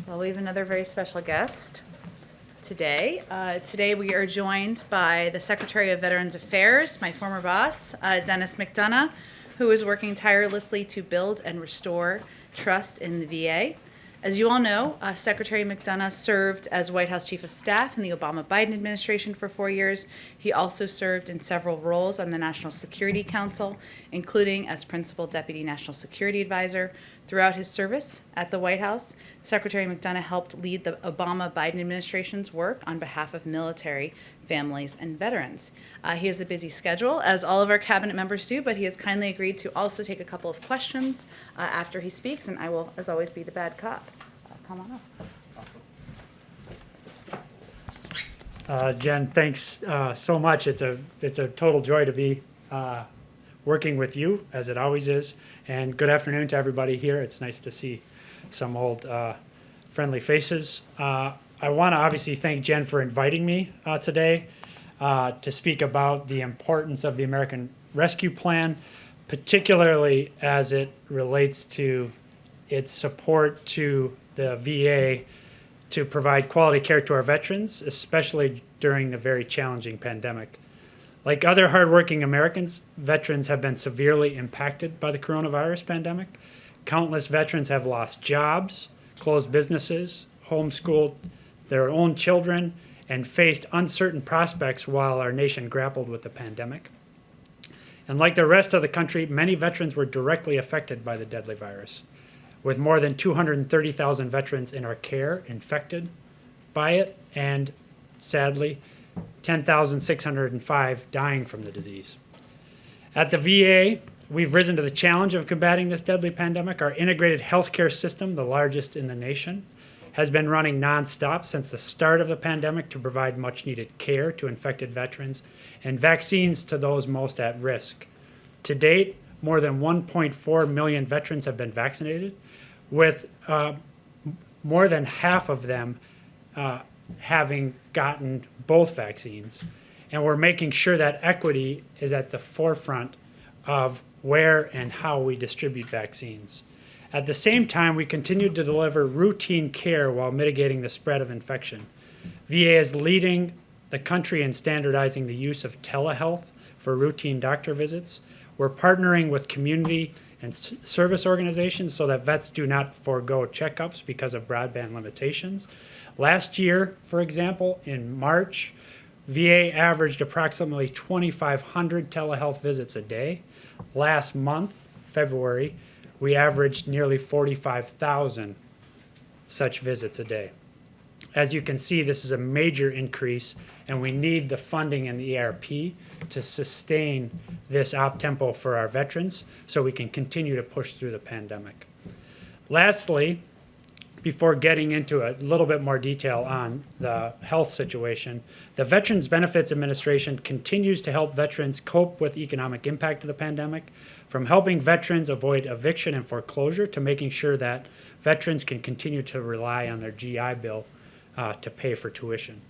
Well, we have another very special guest today. Today we are joined by the Secretary of Veterans Affairs, my former boss, Denis McDonough, who is working tirelessly to build and restore trust in the VA. As you all know, Secretary McDonough served as White House Chief of Staff in the Obama-Biden administration for 4 years. He also served in several roles on the National Security Council, including as Principal Deputy National Security Advisor. Throughout his service at the White House, Secretary McDonough helped lead the Obama-Biden administration's work on behalf of military families and veterans. He has a busy schedule, as all of our cabinet members do, but he has kindly agreed to also take a couple of questions after he speaks, and I will, as always, be the bad cop. Come on up. Jen, thanks so much. It's a total joy to be working with you, as it always is. And good afternoon to everybody here. It's nice to see some old friendly faces. I want to obviously thank Jen for inviting me today to speak about the importance of the American Rescue Plan, particularly as it relates to its support to the VA to provide quality care to our veterans, especially during the very challenging pandemic. Like other hardworking Americans, veterans have been severely impacted by the coronavirus pandemic. Countless veterans have lost jobs, closed businesses, homeschooled their own children, and faced uncertain prospects while our nation grappled with the pandemic. And like the rest of the country, many veterans were directly affected by the deadly virus, with more than 230,000 veterans in our care infected by it, and sadly, 10,605 dying from the disease. At the VA, we've risen to the challenge of combating this deadly pandemic. Our integrated healthcare system, the largest in the nation, has been running nonstop since the start of the pandemic to provide much-needed care to infected veterans and vaccines to those most at risk. To date, more than 1.4 million veterans have been vaccinated, with more than half of them having gotten both vaccines. And we're making sure that equity is at the forefront of where and how we distribute vaccines. At the same time, we continue to deliver routine care while mitigating the spread of infection. VA is leading the country in standardizing the use of telehealth for routine doctor visits. We're partnering with community and service organizations so that vets do not forego checkups because of broadband limitations. Last year, for example, in March, VA averaged approximately 2,500 telehealth visits a day. Last month, February, we averaged nearly 45,000 such visits a day. As you can see, this is a major increase, and we need the funding in the ERP to sustain this op-tempo for our veterans so we can continue to push through the pandemic. Lastly, before getting into a little bit more detail on the health situation, the Veterans Benefits Administration continues to help veterans cope with the economic impact of the pandemic, from helping veterans avoid eviction and foreclosure to making sure that veterans can continue to rely on their GI Bill to pay for tuition.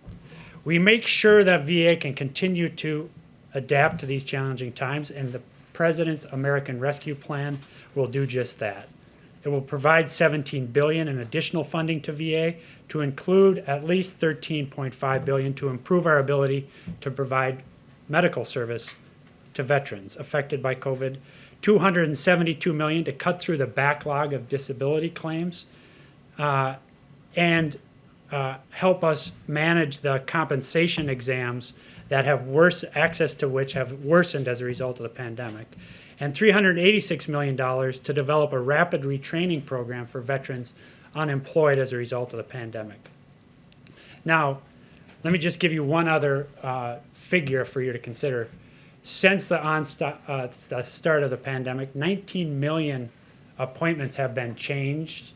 We make sure that VA can continue to adapt to these challenging times, and the President's American Rescue Plan will do just that. It will provide $17 billion in additional funding to VA, to include at least $13.5 billion to improve our ability to provide medical service to veterans affected by COVID, $272 million to cut through the backlog of disability claims, and help us manage the compensation exams that have access to which have worsened as a result of the pandemic, and $386 million to develop a rapid retraining program for veterans unemployed as a result of the pandemic. Now, let me just give you one other figure for you to consider. Since the start of the pandemic, 19 million appointments have been changed,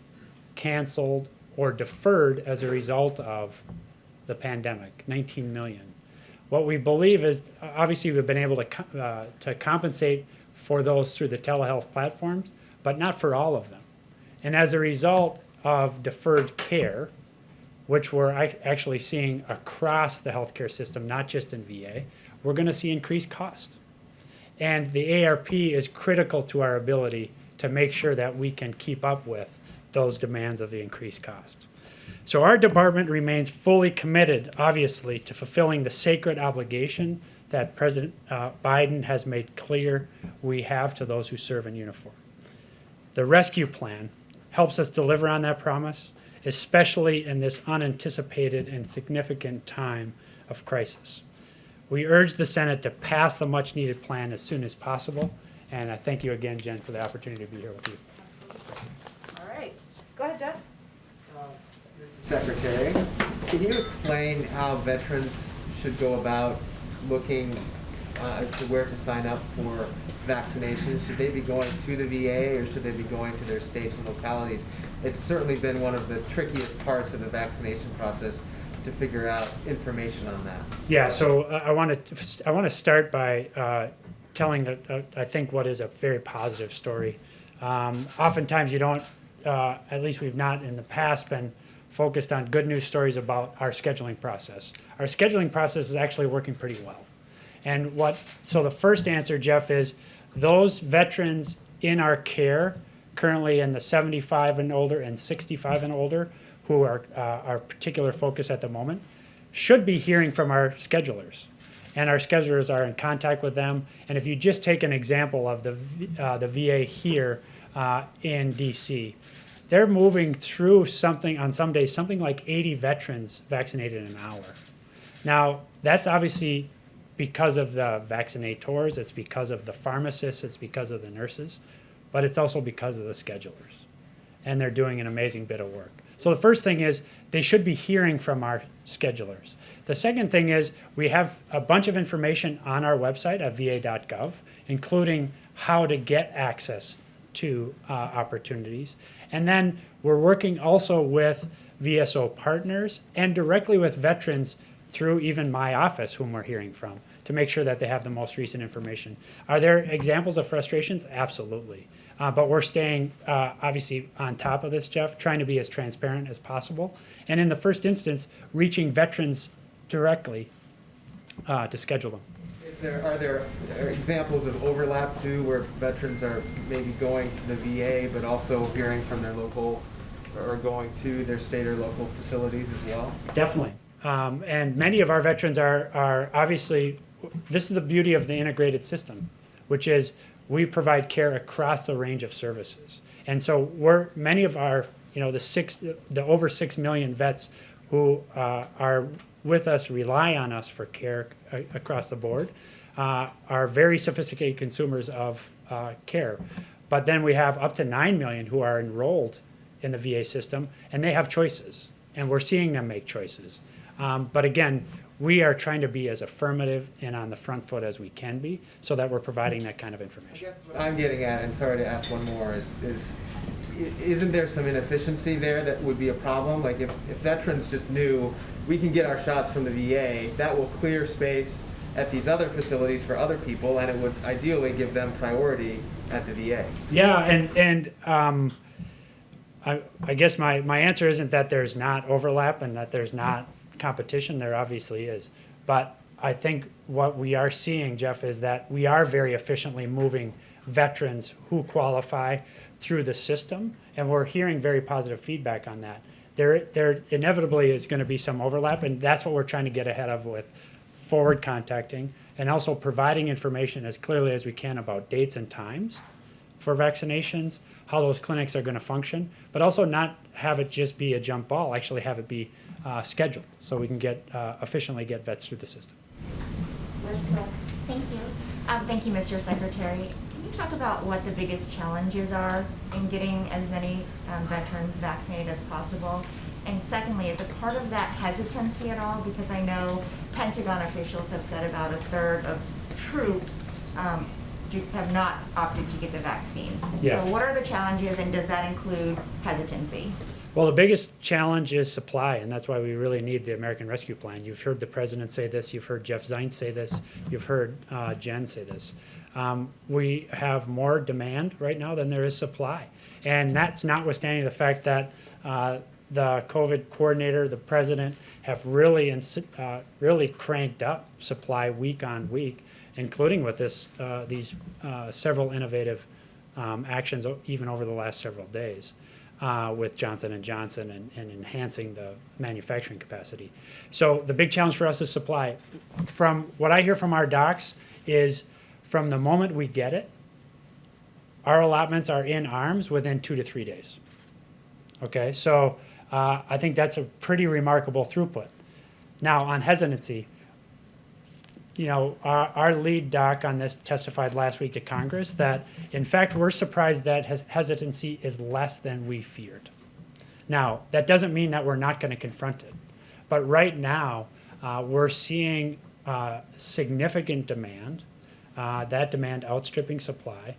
canceled, or deferred as a result of the pandemic. 19 million. What we believe is, obviously, we've been able to compensate for those through the telehealth platforms, but not for all of them. And as a result of deferred care, which we're actually seeing across the healthcare system, not just in VA, we're going to see increased cost. And the ARP is critical to our ability to make sure that we can keep up with those demands of the increased cost. So our department remains fully committed, obviously, to fulfilling the sacred obligation that President Biden has made clear we have to those who serve in uniform. The rescue plan helps us deliver on that promise, especially in this unanticipated and significant time of crisis. We urge the Senate to pass the much-needed plan as soon as possible, and I thank you again, Jen, for the opportunity to be here with you. All right. Go ahead, Jeff. Secretary, can you explain how veterans should go about looking as to where to sign up for vaccination? Should they be going to the VA or should they be going to their states and localities? It's certainly been one of the trickiest parts of the vaccination process to figure out information on that. Yeah, so I want to start by telling, I think, what is a very positive story. Oftentimes you don't, at least we've not in the past been focused on good news stories about our scheduling process. Our scheduling process is actually working pretty well. And so the first answer, Jeff, is those veterans in our care, currently in the 75 and older and 65 and older, who are our particular focus at the moment, should be hearing from our schedulers. And our schedulers are in contact with them. And if you just take an example of the VA here in DC, they're moving through on some days, something like 80 veterans vaccinated in an hour. Now, that's obviously because of the vaccinators, it's because of the pharmacists, it's because of the nurses, but it's also because of the schedulers. And they're doing an amazing bit of work. So the first thing is they should be hearing from our schedulers. The second thing is we have a bunch of information on our website at va.gov, including how to get access to opportunities. And then we're working also with VSO partners and directly with veterans through even my office, whom we're hearing from, to make sure that they have the most recent information. Are there examples of frustrations? Absolutely. But we're staying obviously on top of this, Jeff, trying to be as transparent as possible. And in the first instance, reaching veterans directly to schedule them. Are there examples of overlap too, where veterans are maybe going to the VA, but also hearing from their local, or going to their state or local facilities as well? Definitely. And many of our veterans are obviously, this is the beauty of the integrated system, which is we provide care across the range of services. And so many of our, the over 6 million vets who are with us, rely on us for care across the board, are very sophisticated consumers of care. But then we have up to 9 million who are enrolled in the VA system, and they have choices, and we're seeing them make choices. But again, we are trying to be as affirmative and on the front foot as we can be so that we're providing that kind of information. I guess what I'm getting at, and sorry to ask one more, is isn't there some inefficiency there that would be a problem? Like if veterans just knew we can get our shots from the VA, that will clear space at these other facilities for other people, and it would ideally give them priority at the VA. Yeah, and I guess my answer isn't that there's not overlap and that there's not competition. There obviously is. But I think what we are seeing, Jeff, is that we are very efficiently moving veterans who qualify through the system, and we're hearing very positive feedback on that. There inevitably is going to be some overlap, and that's what we're trying to get ahead of with forward contacting and also providing information as clearly as we can about dates and times for vaccinations, how those clinics are going to function, but also not have it just be a jump ball, actually have it be scheduled so we can efficiently get vets through the system. Thank you. Thank you, Mr. Secretary. Can you talk about what the biggest challenges are in getting as many veterans vaccinated as possible? And secondly, is a part of that hesitancy at all? Because I know Pentagon officials have said about a third of troops have not opted to get the vaccine. Yeah. So what are the challenges, and does that include hesitancy? Well, the biggest challenge is supply, and that's why we really need the American Rescue Plan. You've heard the president say this, you've heard Jeff Zients say this, you've heard Jen say this. We have more demand right now than there is supply. And that's notwithstanding the fact that the COVID coordinator, the president, have really cranked up supply week on week, including with these several innovative actions even over the last several days. with Johnson & Johnson and enhancing the manufacturing capacity. So the big challenge for us is supply. From what I hear from our docs is from the moment we get it, our allotments are in arms within 2 to 3 days. Okay, so I think that's a pretty remarkable throughput. Now, on hesitancy, you know, our lead doc on this testified last week to Congress that, in fact, we're surprised that hesitancy is less than we feared. Now, that doesn't mean that we're not going to confront it. But right now, we're seeing significant demand, that demand outstripping supply,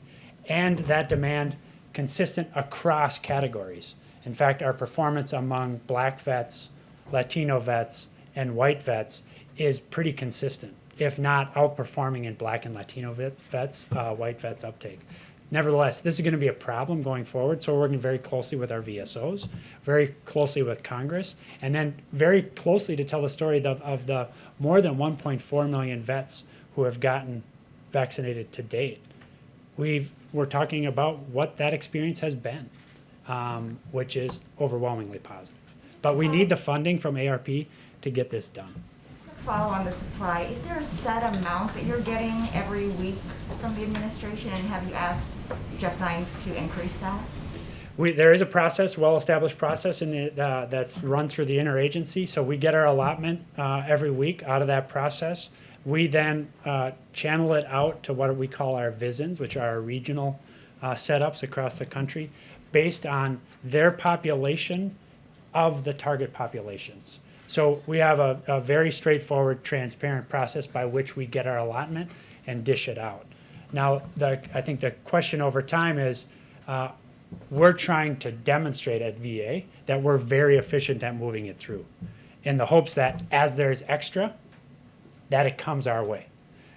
and that demand consistent across categories. In fact, our performance among black vets, Latino vets, and white vets is pretty consistent, if not outperforming in black and Latino vets, white vets uptake. Nevertheless, this is going to be a problem going forward, so we're working very closely with our VSOs, very closely with Congress, and then very closely to tell the story of the more than 1.4 million vets who have gotten vaccinated to date. We're talking about what that experience has been, which is overwhelmingly positive. But we need the funding from ARP to get this done. Follow on the supply. Is there a set amount that you're getting every week from the administration, and have you asked Jeff Zients to increase that? There is a process, well-established process, that's run through the interagency. So we get our allotment every week out of that process. We then channel it out to what we call our VISNs, which are our regional setups across the country, based on their population of the target populations. So we have a very straightforward, transparent process by which we get our allotment and dish it out. Now, I think the question over time is, we're trying to demonstrate at VA that we're very efficient at moving it through, in the hopes that as there's extra, that it comes our way.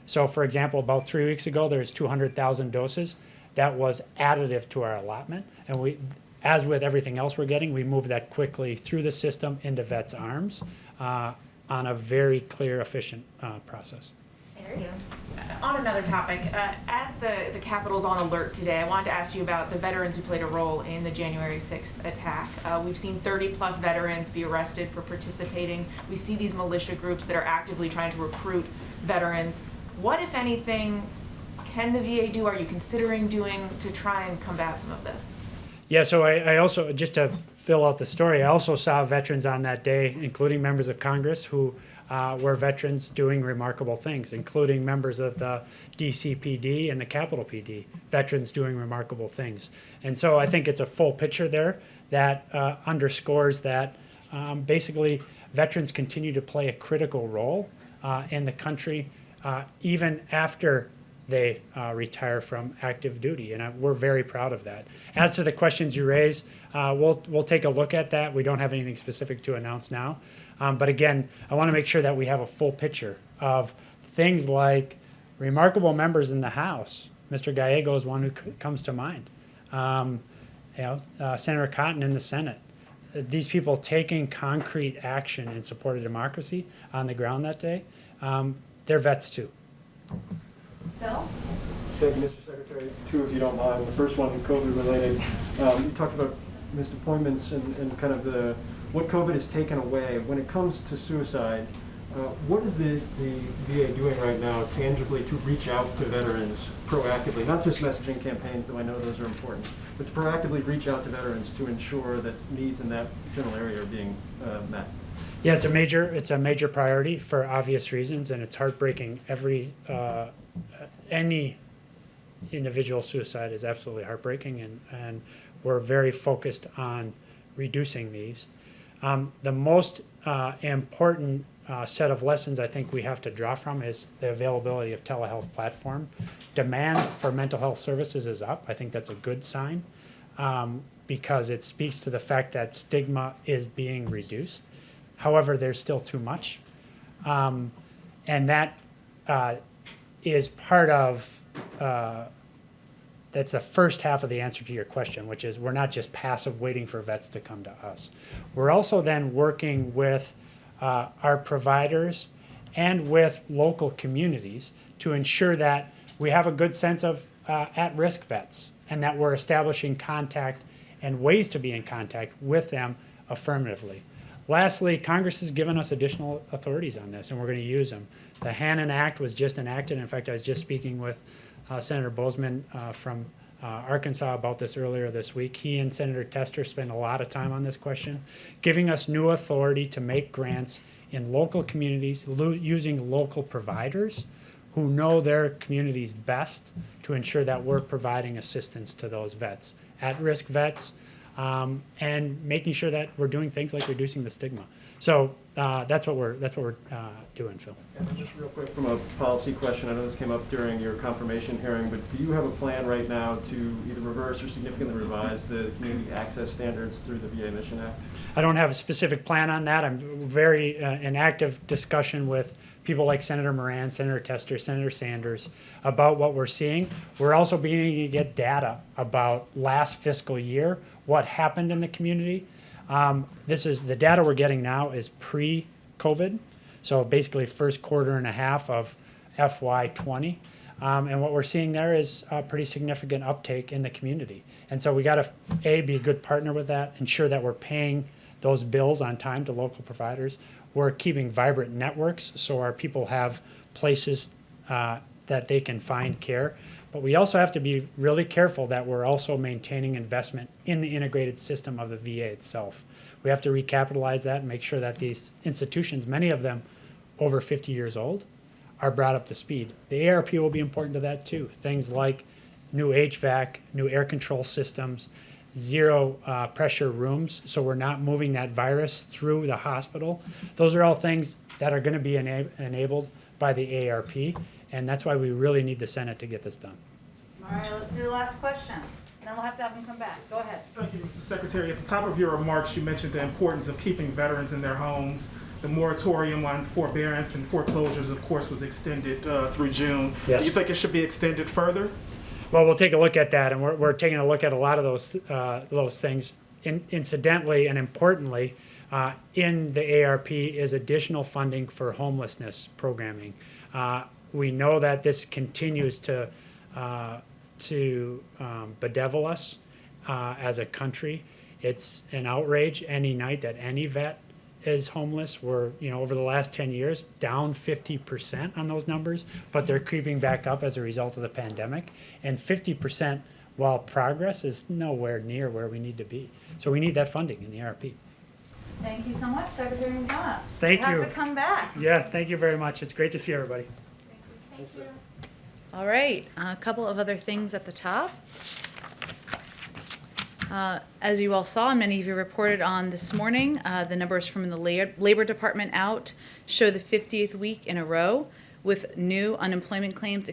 So, for example, about 3 weeks ago, there's 200,000 doses. That was additive to our allotment, and we, as with everything else we're getting, we move that quickly through the system into vets' arms on a very clear, efficient process. Thank you. On another topic, as the Capitol's on alert today, I wanted to ask you about the veterans who played a role in the January 6th attack. We've seen 30-plus veterans be arrested for participating. We see these militia groups that are actively trying to recruit veterans. What, if anything, can the VA do? Are you considering doing to try and combat some of this? Yeah, so I also, just to fill out the story, I also saw veterans on that day, including members of Congress who were veterans doing remarkable things, including members of the DCPD and the Capitol PD, veterans doing remarkable things. And so I think it's a full picture there that underscores that basically veterans continue to play a critical role in the country even after they retire from active duty, and we're very proud of that. As to the questions you raise, we'll take a look at that. We don't have anything specific to announce now, but again, I want to make sure that we have a full picture of things like remarkable members in the House. Mr. Gallego is one who comes to mind. Senator Cotton in the Senate. These people taking concrete action in support of democracy on the ground that day, they're vets too. Bill? Thank you, Mr. Secretary. Two, if you don't mind. The first one, COVID related. You talked about missed appointments and kind of what COVID has taken away. When it comes to suicide, what is the VA doing right now tangibly to reach out to veterans proactively? Not just messaging campaigns, though I know those are important, but to proactively reach out to veterans to ensure that needs in that general area are being met. Yeah, it's a major priority for obvious reasons, and it's heartbreaking. Any individual suicide is absolutely heartbreaking, and we're very focused on reducing these. The most important set of lessons I think we have to draw from is the availability of telehealth platform. Demand for mental health services is up. I think that's a good sign because it speaks to the fact that stigma is being reduced. However, there's still too much. And that is part of, that's the first half of the answer to your question, which is we're not just passive waiting for vets to come to us. We're also then working with our providers and with local communities to ensure that we have a good sense of at-risk vets and that we're establishing contact and ways to be in contact with them affirmatively. Lastly, Congress has given us additional authorities on this, and we're going to use them. The Hannon Act was just enacted. In fact, I was just speaking with Senator Bozeman from Arkansas about this earlier this week. He and Senator Tester spent a lot of time on this question, giving us new authority to make grants in local communities using local providers who know their communities best to ensure that we're providing assistance to those vets, at-risk vets, and making sure that we're doing things like reducing the stigma. So that's what we're doing, Phil. And then just real quick from a policy question, I know this came up during your confirmation hearing, but do you have a plan right now to either reverse or significantly revise the community access standards through the VA Mission Act? I don't have a specific plan on that. I'm very in active discussion with people like Senator Moran, Senator Tester, Senator Sanders about what we're seeing. We're also beginning to get data about last fiscal year, what happened in the community. This is the data we're getting now is pre-COVID, so basically first quarter and a half of FY20. And what we're seeing there is a pretty significant uptake in the community. And so we got to, A, be a good partner with that, ensure that we're paying those bills on time to local providers. We're keeping vibrant networks so our people have places that they can find care. But we also have to be really careful that we're also maintaining investment in the integrated system of the VA itself. We have to recapitalize that and make sure that these institutions, many of them over 50 years old, are brought up to speed. The ARP will be important to that too. Things like new HVAC, new air control systems, zero pressure rooms, so we're not moving that virus through the hospital. Those are all things that are going to be enabled by the ARP, and that's why we really need the Senate to get this done. All right, let's do the last question. Then we'll have to have them come back. Go ahead. Thank you, Mr. Secretary. At the top of your remarks, you mentioned the importance of keeping veterans in their homes. The moratorium on forbearance and foreclosures, of course, was extended through June. Yes. Do you think it should be extended further? Well, we'll take a look at that, and we're taking a look at a lot of those things. Incidentally and importantly, in the ARP is additional funding for homelessness programming. We know that this continues to bedevil us as a country. It's an outrage any night that any vet is homeless. We're, over the last 10 years, down 50% on those numbers, but they're creeping back up as a result of the pandemic. And 50%, while progress, is nowhere near where we need to be. So we need that funding in the ARP. Thank you so much, Secretary McDonough. Thank You'll you. have to come back. Yeah, thank you very much. It's great to see everybody. Thank you. All right, a couple of other things at the top. As you all saw, many of you reported on this morning, the numbers from the Labor Department out show the 50th week in a row with new unemployment claims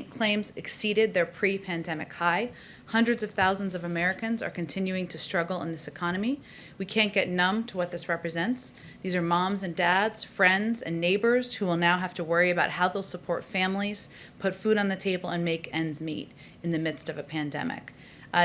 claims exceeded their pre-pandemic high. Hundreds of thousands of Americans are continuing to struggle in this economy. We can't get numb to what this represents. These are moms and dads, friends and neighbors who will now have to worry about how they'll support families, put food on the table, and make ends meet in the midst of a pandemic.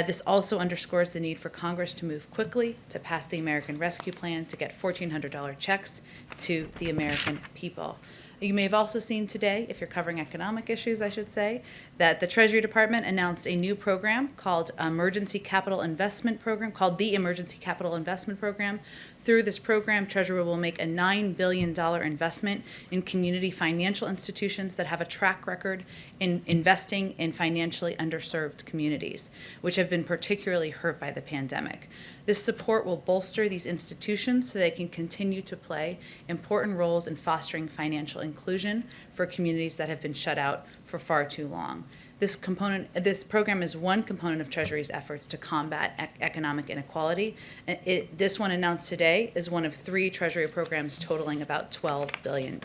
This also underscores the need for Congress to move quickly to pass the American Rescue Plan to get $1,400 checks to the American people. You may have also seen today, if you're covering economic issues, I should say, that the Treasury Department announced a new program called the Emergency Capital Investment Program. Through this program, Treasury will make a $9 billion investment in community financial institutions that have a track record in investing in financially underserved communities, which have been particularly hurt by the pandemic. This support will bolster these institutions so they can continue to play important roles in fostering financial inclusion for communities that have been shut out for far too long. This program is one component of Treasury's efforts to combat economic inequality. This one announced today is one of 3 Treasury programs totaling about $12 billion.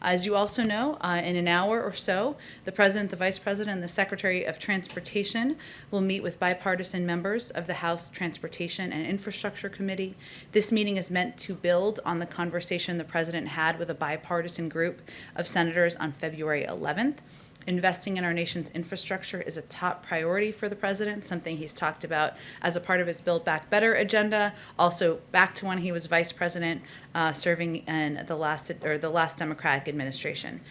As you also know, in an hour or so, the President, the Vice President, and the Secretary of Transportation will meet with bipartisan members of the House Transportation and Infrastructure Committee. This meeting is meant to build on the conversation the President had with a bipartisan group of senators on February 11th. Investing in our nation's infrastructure is a top priority for the president, something he's talked about as a part of his Build Back Better agenda, also back to when he was vice president, serving in the last Democratic administration.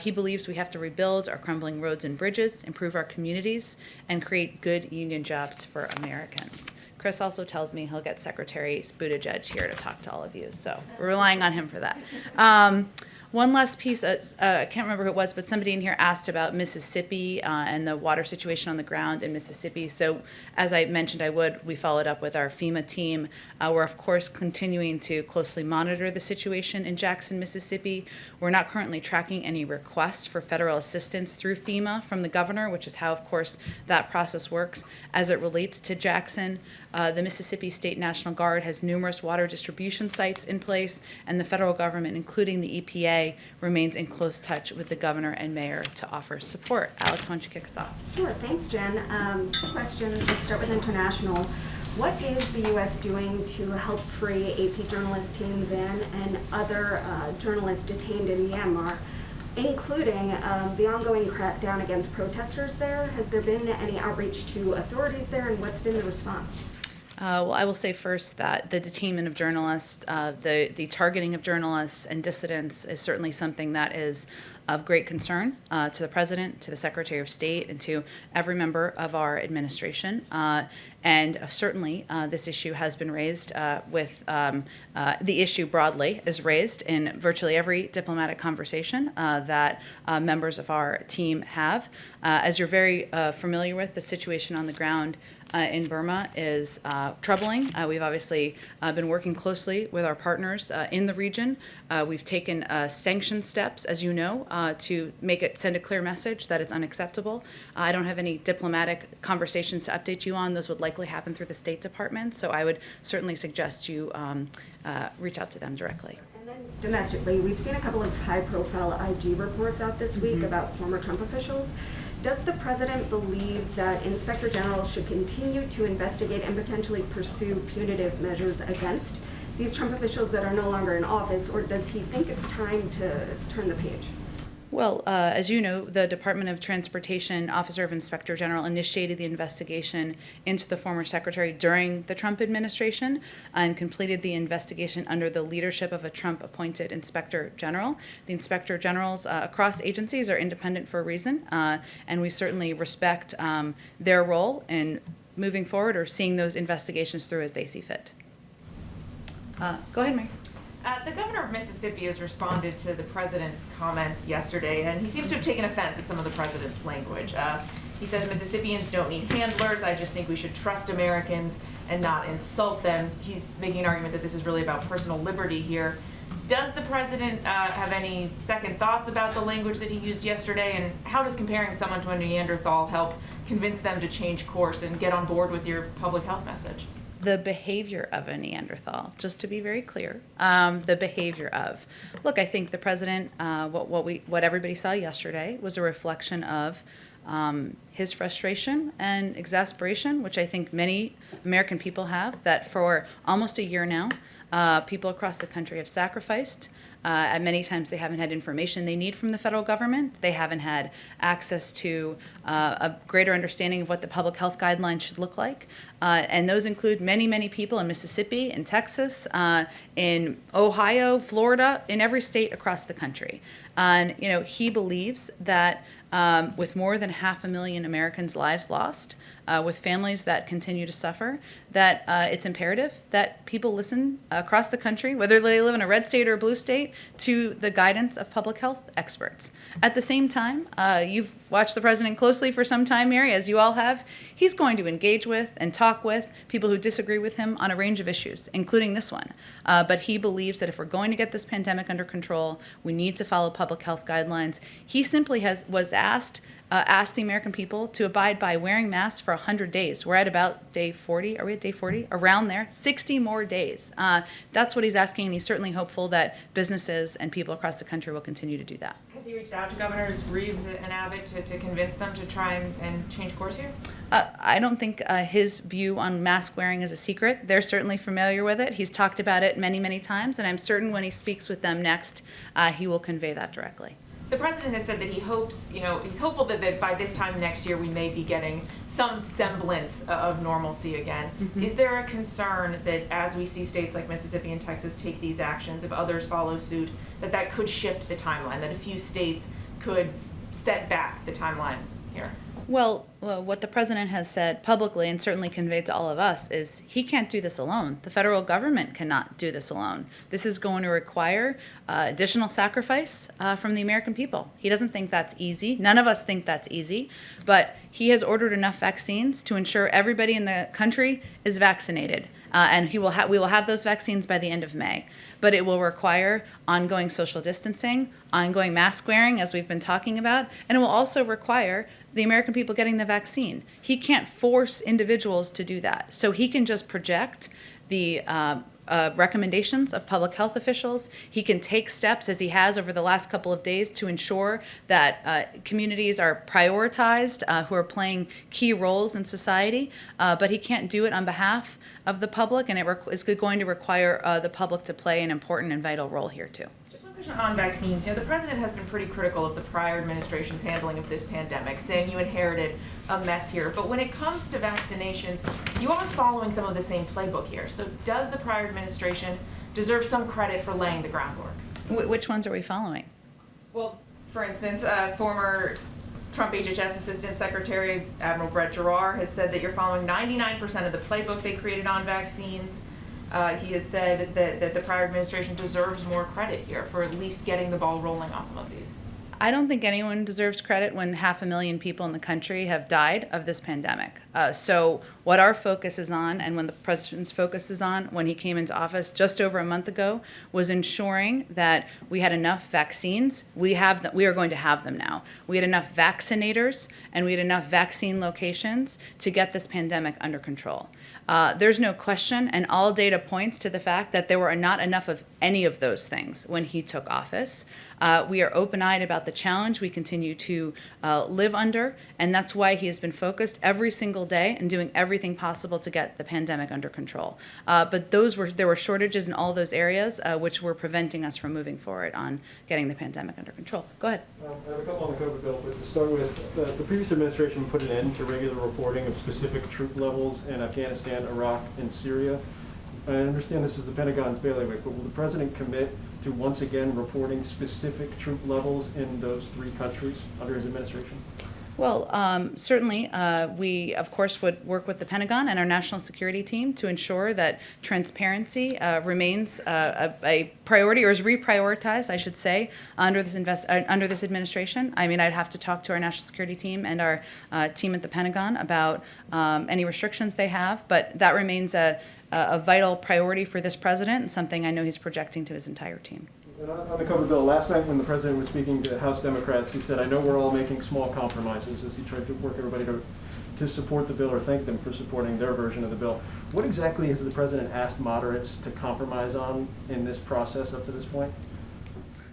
He believes we have to rebuild our crumbling roads and bridges, improve our communities, and create good union jobs for Americans. Chris also tells me he'll get Secretary Buttigieg here to talk to all of you, so we're relying on him for that. One last piece, I can't remember who it was, but somebody in here asked about Mississippi and the water situation on the ground in Mississippi. So as I mentioned we followed up with our FEMA team. We're, of course, continuing to closely monitor the situation in Jackson, Mississippi. We're not currently tracking any requests for federal assistance through FEMA from the governor, which is how, of course, that process works as it relates to Jackson. The Mississippi State National Guard has numerous water distribution sites in place, and the federal government, including the EPA, remains in close touch with the governor and mayor to offer support. Alex, why don't you kick us off? Sure, thanks, Jen. Two questions. Let's start with international. What is the U.S. doing to help free AP journalist Thein Sein and other journalists detained in Myanmar, including the ongoing crackdown against protesters there? Has there been any outreach to authorities there, and what's been the response? Well, I will say first that the detainment of journalists, the targeting of journalists and dissidents is certainly something that is of great concern to the President, to the Secretary of State, and to every member of our administration. And certainly this issue has been raised the issue broadly is raised in virtually every diplomatic conversation that members of our team have. As you're very familiar with, the situation on the ground in Burma is troubling. We've obviously been working closely with our partners in the region. We've taken sanction steps, as you know, to send a clear message that it's unacceptable. I don't have any diplomatic conversations to update you on. Those would likely happen through the State Department, so I would certainly suggest you reach out to them directly. And then domestically, we've seen a couple of high-profile IG reports out this week about former Trump officials. Does the president believe that inspector generals should continue to investigate and potentially pursue punitive measures against these Trump officials that are no longer in office, or does he think it's time to turn the page? Well, as you know, the Department of Transportation Officer of Inspector General initiated the investigation into the former secretary during the Trump administration and completed the investigation under the leadership of a Trump-appointed Inspector General. The Inspector Generals across agencies are independent for a reason, and we certainly respect their role in moving forward or seeing those investigations through as they see fit. Go ahead, Mary. The governor of Mississippi has responded to the president's comments yesterday, and he seems to have taken offense at some of the president's language. He says Mississippians don't need handlers. I just think we should trust Americans and not insult them. He's making an argument that this is really about personal liberty here. Does the president have any second thoughts about the language that he used yesterday, and how does comparing someone to a Neanderthal help convince them to change course and get on board with your public health message? The behavior of a Neanderthal, just to be very clear, the behavior of. Look, I think the president, what everybody saw yesterday was a reflection of his frustration and exasperation, which I think many American people have, that for almost a year now, people across the country have sacrificed. And many times they haven't had information they need from the federal government. They haven't had access to a greater understanding of what the public health guidelines should look like. And those include many, many people in Mississippi, in Texas, in Ohio, Florida, in every state across the country. And, he believes that with more than 500,000 Americans' lives lost, with families that continue to suffer, that it's imperative that people listen across the country, whether they live in a red state or a blue state, to the guidance of public health experts. At the same time, you've watched the president closely for some time, Mary, as you all have. He's going to engage with and talk with people who disagree with him on a range of issues, including this one. But he believes that if we're going to get this pandemic under control, we need to follow public health guidelines. He simply was asked the American people to abide by wearing masks for 100 days. We're at about day 40. Are we at day 40? Around there. 60 more days. That's what he's asking, and he's certainly hopeful that businesses and people across the country will continue to do that. Has he reached out to Governors Reeves and Abbott to convince them to try and change course here? I don't think his view on mask wearing is a secret. They're certainly familiar with it. He's talked about it many, many times, and I'm certain when he speaks with them next, he will convey that directly. The president has said that he hopes, he's hopeful that by this time next year we may be getting some semblance of normalcy again. Mm-hmm. Is there a concern that as we see states like Mississippi and Texas take these actions, if others follow suit, that could shift the timeline, that a few states could set back the timeline here? Well, what the president has said publicly and certainly conveyed to all of us is he can't do this alone. The federal government cannot do this alone. This is going to require additional sacrifice from the American people. He doesn't think that's easy. None of us think that's easy. But he has ordered enough vaccines to ensure everybody in the country is vaccinated. And we will have those vaccines by the end of May. But it will require ongoing social distancing, ongoing mask wearing, as we've been talking about, and it will also require the American people getting the vaccine. He can't force individuals to do that. So he can just project the recommendations of public health officials. He can take steps, as he has over the last couple of days, to ensure that communities are prioritized who are playing key roles in society. But he can't do it on behalf of the public, and it is going to require the public to play an important and vital role here too. Just one question on vaccines. The president has been pretty critical of the prior administration's handling of this pandemic, saying you inherited a mess here. But when it comes to vaccinations, you are following some of the same playbook here. So does the prior administration deserve some credit for laying the groundwork? Which ones are we following? Well, for instance, former Trump HHS Assistant Secretary Admiral Brett Giroir has said that you're following 99% of the playbook they created on vaccines. He has said that the prior administration deserves more credit here for at least getting the ball rolling on some of these. I don't think anyone deserves credit when 500,000 people in the country have died of this pandemic. So what our focus is on, and when the president's focus is on when he came into office just over a month ago, was ensuring that we had enough vaccines. We are going to have them now. We had enough vaccinators and we had enough vaccine locations to get this pandemic under control. There's no question, and all data points to the fact that there were not enough of any of those things when he took office. We are open-eyed about the challenge we continue to live under, and that's why he has been focused every single day and doing everything possible to get the pandemic under control. But there were shortages in all those areas which were preventing us from moving forward on getting the pandemic under control. Go ahead. I have a couple on the COVID bill, but to start with, the previous administration put an end to regular reporting of specific troop levels in Afghanistan, Iraq, and Syria. I understand this is the Pentagon's bailiwick, but will the president commit to once again reporting specific troop levels in those three countries under his administration? Well, certainly, we, of course, would work with the Pentagon and our national security team to ensure that transparency remains a priority, or is reprioritized, I should say, under this administration. I mean, I'd have to talk to our national security team and our team at the Pentagon about any restrictions they have, but that remains a vital priority for this president and something I know he's projecting to his entire team. And on the COVID bill, last night when the president was speaking to House Democrats, he said, I know we're all making small compromises, as he tried to work everybody to support the bill or thank them for supporting their version of the bill. What exactly has the president asked moderates to compromise on in this process up to this point?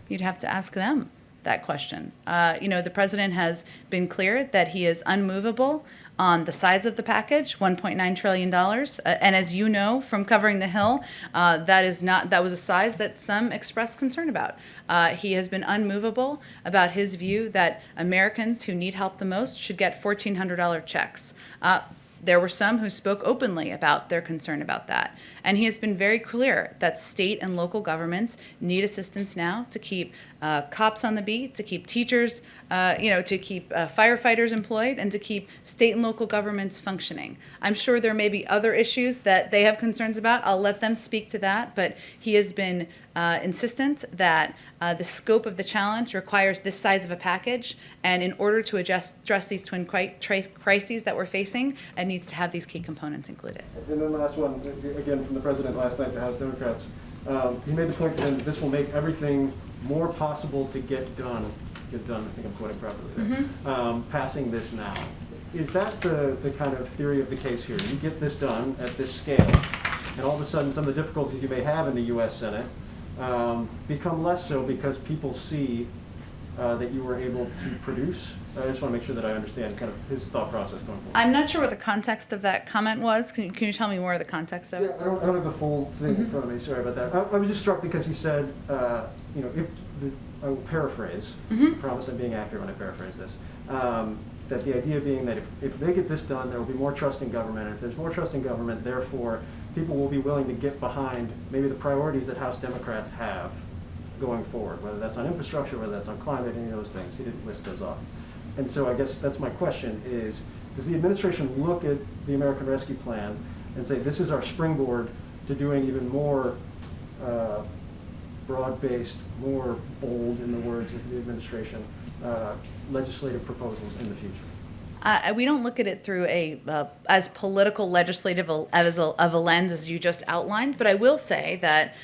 You'd have to ask them that question. The president has been clear that he is unmovable on the size of the package, $1.9 trillion. And as you know from covering the Hill, that was a size that some expressed concern about. He has been unmovable about his view that Americans who need help the most should get $1,400 checks. There were some who spoke openly about their concern about that. And he has been very clear that state and local governments need assistance now to keep cops on the beat, to keep teachers, to keep firefighters employed, and to keep state and local governments functioning. I'm sure there may be other issues that they have concerns about. I'll let them speak to that. But he has been insistent that the scope of the challenge requires this size of a package. And in order to address these twin crises that we're facing, it needs to have these key components included. And then last one, again from the president last night to House Democrats. He made the point that this will make everything more possible to get done. I think I'm quoting properly there. Passing this now. Is that the kind of theory of the case here? You get this done at this scale, and all of a sudden some of the difficulties you may have in the U.S. Senate become less so because people see that you were able to produce? I just want to make sure that I understand kind of his thought process going forward. I'm not sure what the context of that comment was. Can you tell me more of the context of it? Yeah, I don't have the full thing in front of me. Sorry about that. I was just struck because he said, if I will paraphrase, I promise I'm being accurate when I paraphrase this, that the idea being that if they get this done, there will be more trust in government, and if there's more trust in government, therefore, people will be willing to get behind maybe the priorities that House Democrats have going forward, whether that's on infrastructure, whether that's on climate, any of those things. He didn't list those off. And so I guess that's my question is, does the administration look at the American Rescue Plan and say, this is our springboard to doing even more broad-based, more bold, in the words of the administration, legislative proposals in the future? We don't look at it through as political legislative of a lens as you just outlined, but I will say that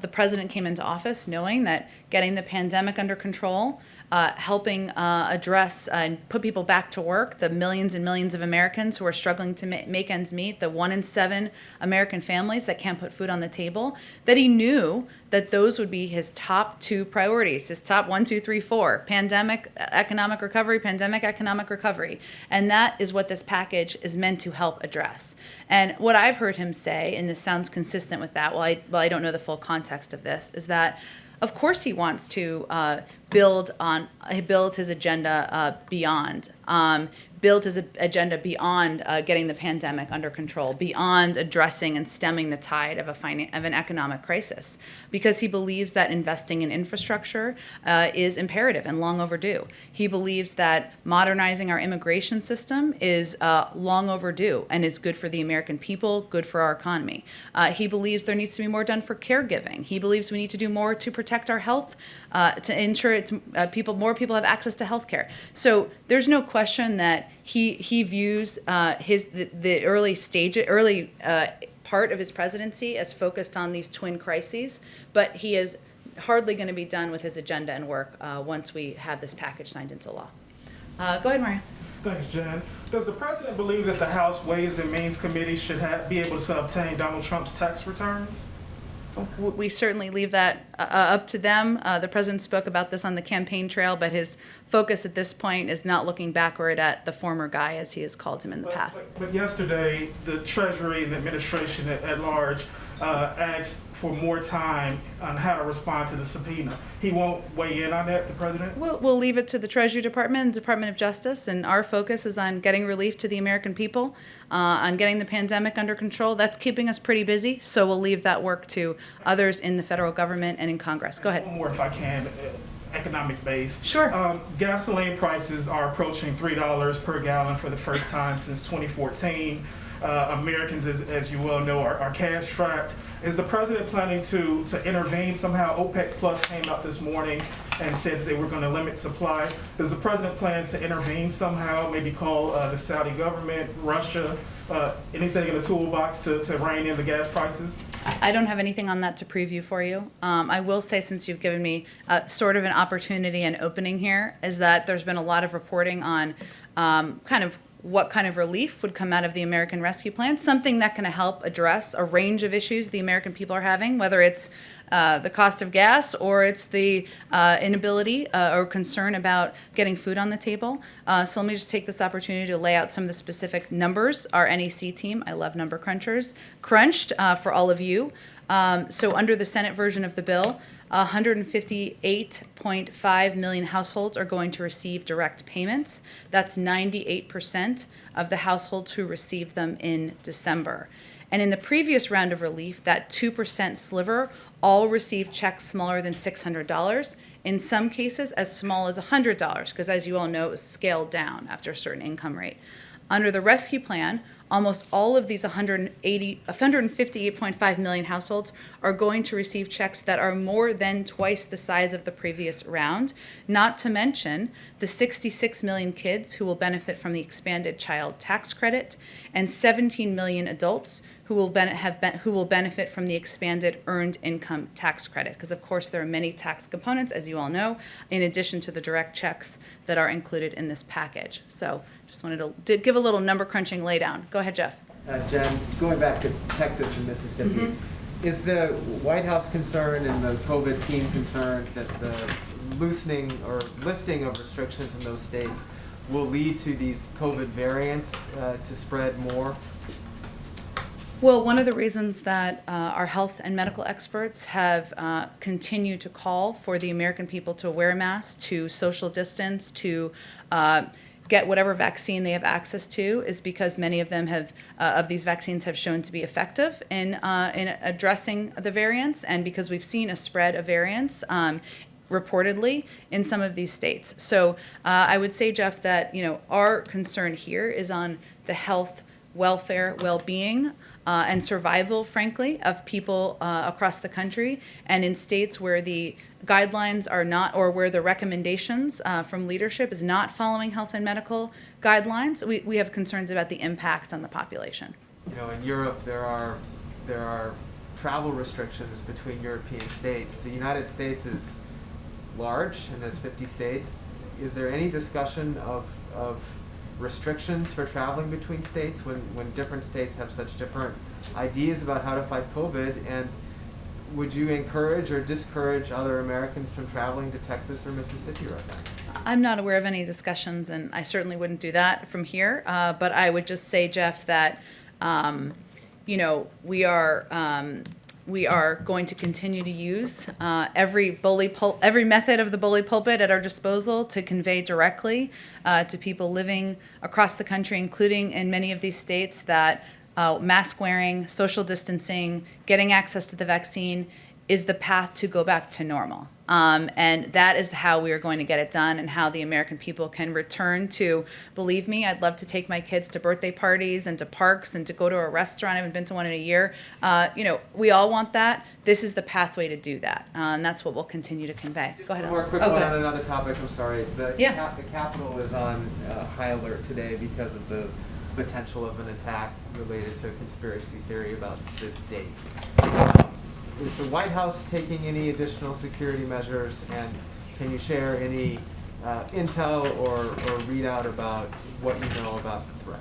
the president came into office knowing that getting the pandemic under control, helping address and put people back to work, the millions and millions of Americans who are struggling to make ends meet, the 1 in 7 American families that can't put food on the table, that he knew that those would be his top 2 priorities, his top 1, 2, 3, 4, pandemic, economic recovery, pandemic, economic recovery. And that is what this package is meant to help address. And what I've heard him say, and this sounds consistent with that, while I don't know the full context of this, is that of course he wants to build his agenda beyond getting the pandemic under control, beyond addressing and stemming the tide of an economic crisis, because he believes that investing in infrastructure is imperative and long overdue. He believes that modernizing our immigration system is long overdue and is good for the American people, good for our economy. He believes there needs to be more done for caregiving. He believes we need to do more to protect our health, to ensure more people have access to health care. So there's no question that he views the early part of his presidency as focused on these twin crises, but he is hardly going to be done with his agenda and work once we have this package signed into law. Go ahead, Mario. Thanks, Jen. Does the president believe that the House Ways and Means Committee should be able to obtain Donald Trump's tax returns? We certainly leave that up to them. The president spoke about this on the campaign trail, but his focus at this point is not looking backward at the former guy, as he has called him in the past. But yesterday, the Treasury and the administration at large asked for more time on how to respond to the subpoena. He won't weigh in on that, the president? We'll leave it to the Treasury Department and Department of Justice, and our focus is on getting relief to the American people, on getting the pandemic under control. That's keeping us pretty busy, so we'll leave that work to others in the federal government and in Congress. Go ahead. One more, if I can, economic based. Sure. Gasoline prices are approaching $3 per gallon for the first time since 2014. Americans, as you well know, are cash strapped. Is the president planning to intervene somehow? OPEC Plus came out this morning and said that they were going to limit supply. Does the president plan to intervene somehow, maybe call the Saudi government, Russia, anything in the toolbox to rein in the gas prices? I don't have anything on that to preview for you. I will say, since you've given me sort of an opportunity and opening here, is that there's been a lot of reporting on what kind of relief would come out of the American Rescue Plan, something that can help address a range of issues the American people are having, whether it's the cost of gas or it's the inability or concern about getting food on the table. So let me just take this opportunity to lay out some of the specific numbers our NEC team, I love number crunchers, crunched for all of you. So under the Senate version of the bill, 158.5 million households are going to receive direct payments. That's 98% of the households who received them in December. And in the previous round of relief, that 2% sliver all received checks smaller than $600, in some cases as small as $100, because as you all know, it was scaled down after a certain income rate. Under the rescue plan, almost all of these 158.5 million households are going to receive checks that are more than twice the size of the previous round, not to mention the 66 million kids who will benefit from the expanded child tax credit and 17 million adults who will benefit from the expanded earned income tax credit. Because of course there are many tax components, as you all know, in addition to the direct checks that are included in this package. So just wanted to give a little number crunching laydown. Go ahead, Jeff. Jen, going back to Texas and Mississippi, is the White House concerned and the COVID team concerned that the loosening or lifting of restrictions in those states will lead to these COVID variants to spread more? Well, one of the reasons that our health and medical experts have continued to call for the American people to wear masks, to social distance, to get whatever vaccine they have access to, is because many of them of these vaccines have shown to be effective in addressing the variants, and because we've seen a spread of variants reportedly in some of these states. So I would say, Jeff, that our concern here is on the health, welfare, well-being, and survival, frankly, of people across the country. And in states where the guidelines are not, or where the recommendations from leadership is not following health and medical guidelines, we have concerns about the impact on the population. In Europe, there are travel restrictions between European states. The United States is large and has 50 states. Is there any discussion of restrictions for traveling between states when different states have such different ideas about how to fight COVID? And would you encourage or discourage other Americans from traveling to Texas or Mississippi right now? I'm not aware of any discussions, and I certainly wouldn't do that from here. But I would just say, Jeff, that we are going to continue to use every method of the bully pulpit at our disposal to convey directly to people living across the country, including in many of these states, that mask wearing, social distancing, getting access to the vaccine is the path to go back to normal. And that is how we are going to get it done, and how the American people can return to, believe me, I'd love to take my kids to birthday parties and to parks and to go to a restaurant. I haven't been to one in a year. We all want that. This is the pathway to do that. And that's what we'll continue to convey. Go ahead. One more quick one on another topic. I'm sorry. The Capitol is on high alert today because of the potential of an attack related to conspiracy theory about this date. Is the White House taking any additional security measures, and can you share any intel or readout about what you know about the threat?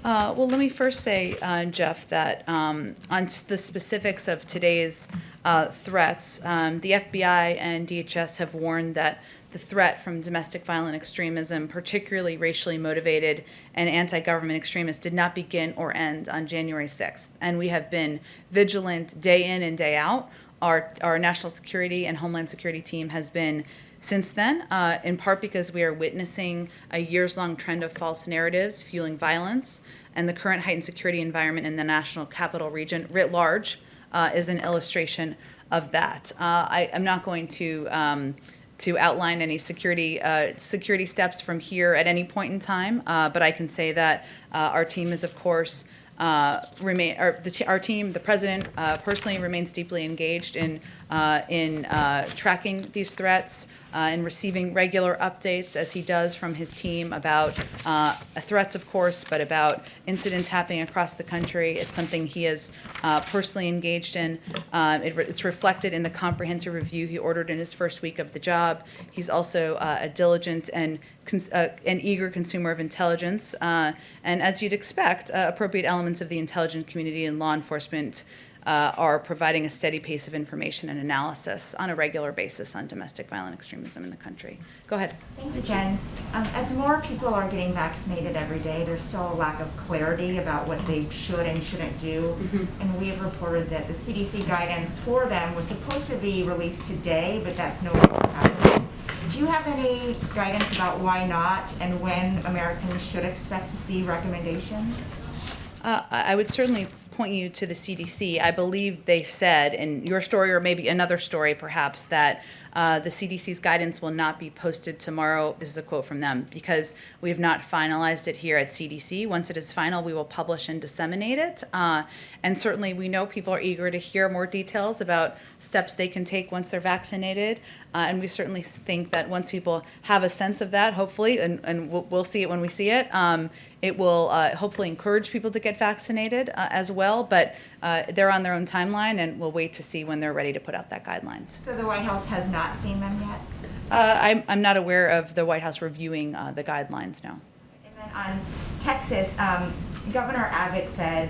Well, let me first say, Jeff, that on the specifics of today's threats, the FBI and DHS have warned that the threat from domestic violent extremism, particularly racially motivated and anti-government extremists, did not begin or end on January 6th. And we have been vigilant day in and day out. Our national security and homeland security team has been since then, in part because we are witnessing a years-long trend of false narratives fueling violence, and the current heightened security environment in the national capital region writ large is an illustration of that. I'm not going to outline any security steps from here at any point in time, but I can say that our team is, of course, our team, the president personally remains deeply engaged in tracking these threats and receiving regular updates, as he does from his team, about threats, of course, but about incidents happening across the country. It's something he is personally engaged in. It's reflected in the comprehensive review he ordered in his first week of the job. He's also a diligent and an eager consumer of intelligence. And as you'd expect, appropriate elements of the intelligence community and law enforcement are providing a steady pace of information and analysis on a regular basis on domestic violent extremism in the country. Go ahead. Thank you, Jen. As more people are getting vaccinated every day, there's still a lack of clarity about what they should and shouldn't do. And we have reported that the CDC guidance for them was supposed to be released today, but that's no longer happening. Do you have any guidance about why not, and when Americans should expect to see recommendations? I would certainly point you to the CDC. I believe they said in your story, or maybe another story perhaps, that the CDC's guidance will not be posted tomorrow. This is a quote from them, because we have not finalized it here at CDC. Once it is final, we will publish and disseminate it. And certainly we know people are eager to hear more details about steps they can take once they're vaccinated. And we certainly think that once people have a sense of that, hopefully, and we'll see it when we see it, it will hopefully encourage people to get vaccinated as well. But they're on their own timeline, and we'll wait to see when they're ready to put out that guidelines. So the White House has not seen them yet? I'm not aware of the White House reviewing the guidelines, no. And then on Texas, Governor Abbott said